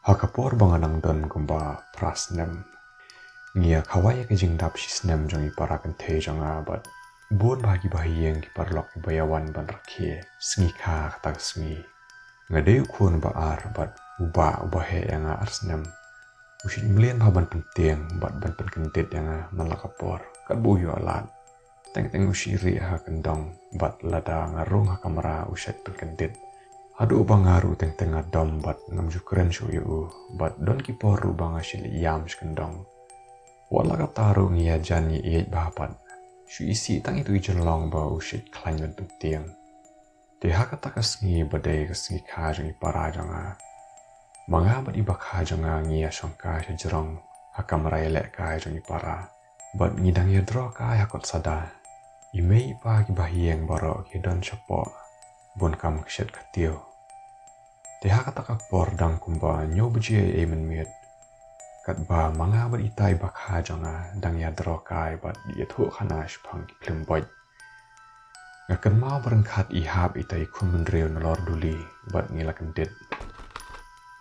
Hakapor banganang don gumba prasnem. Ngia kawaya ke jingdap sisnem jong iparakan te jonga bat bon bagi bahiyeng ki parlok bayawan ban rakhe sngew kata sngi. Ngadeu kun baar bat ubahe yang arsnem. Usit melian ban penting bat ban penkentit yang malakapor kat buyu alat. Teng usiri ha kendong bat lada ngarung ha kamera usit penkentit. Adu bangaru teng adom bat ngamju keren suyu bat don kiporu bang asil yam skendong. Wala kataru ngia jani iet bahapat. Su isi tang itu ijen long ba usit klain ban penting. Deha kata kasngi badai kasngi kajang ipara janga. Mga bat ibakha janga ngia songka sejerong hakamera elek kajang ipara. Bat ngidang yadro kai hakot sada. Imei ipa ki bahiyeng baro ki don syapo. Bon kam keset katiu. Deha kata kapor dang kumba nyo bejie emen miet. Kat ba mga bat itai bakha janga dang yadro kai bat Jingiathuh Khana shapang ki plemboy. Ngakan mau berengkat ihap itai kun menreu nalor duli bat ngila kendit.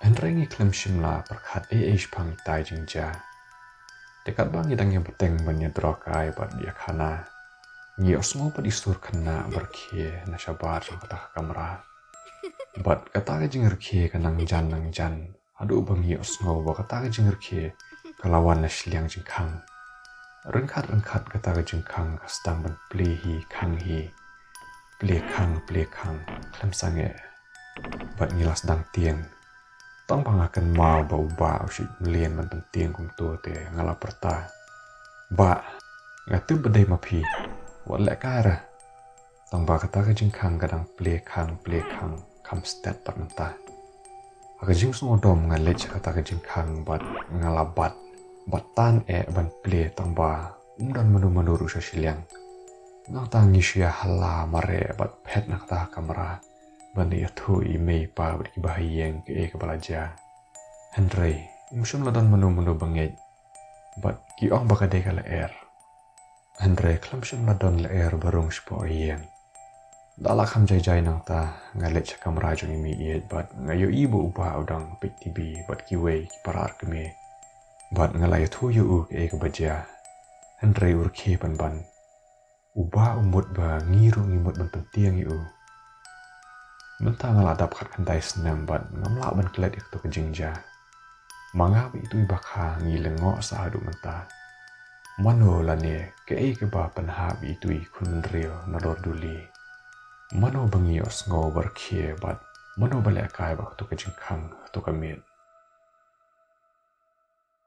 Henrengi klem shimla perkat shapang itai jingjia. Dekat bang idang yang beteng ban yadro kai bat dia khana. Ngi osmo pat isur kena berkie na sabar jong kata kamera. Bat kata ke jingerkie kanang jan. Adu bangi osmo ba kata ke jingerkie kalawan na siliang jingkang. Rengkat kata ke jingkang kastang ban plehi kanghi. Plekang klem sange. Bat ngilas dang tieng. Tong pangakan mau bau ba usit melian ban penting kum tu te ngala perta. Ba ngatu bedai mapi. Wala kara. Tang ba kata ke jingkang kadang plekang kam stat pat mentah. Aga jing sungodom ngalet kata ke jingkang bat ngalabat. Batan ban ple tang ba umdan menu rusa siliang. Nang tangi sia hala mare bat pet nak ta kamera. Ban Jingiathuh imei pa bat ki bahiyeng ke balaja. Henry musim ladan menu bangej. Bat ki ong bakade kala Henry klamshim ladon leer barung spo iyeng. Dala kam jai nang ta ngalet sa kamera jong imi iet bat ngayo ibu uba udang pik tibi bat kiwei ki parar kemi. Bat ngalay Jingiathuh yu ke baja. Henry urke ban. Uba umut ba ngiru ngimut ban penting yu. Mentang ngaladap kat kandai senam bat ngamla ban kelet iktu ke jingjia. Mangap itu ibakha ngilengok sahadu mentah. Mano lane ke ba penhab itu kun menreo nalor duli. Mano bangi osngo berkie bat mano balik kai waktu ke jingkang tu kemit.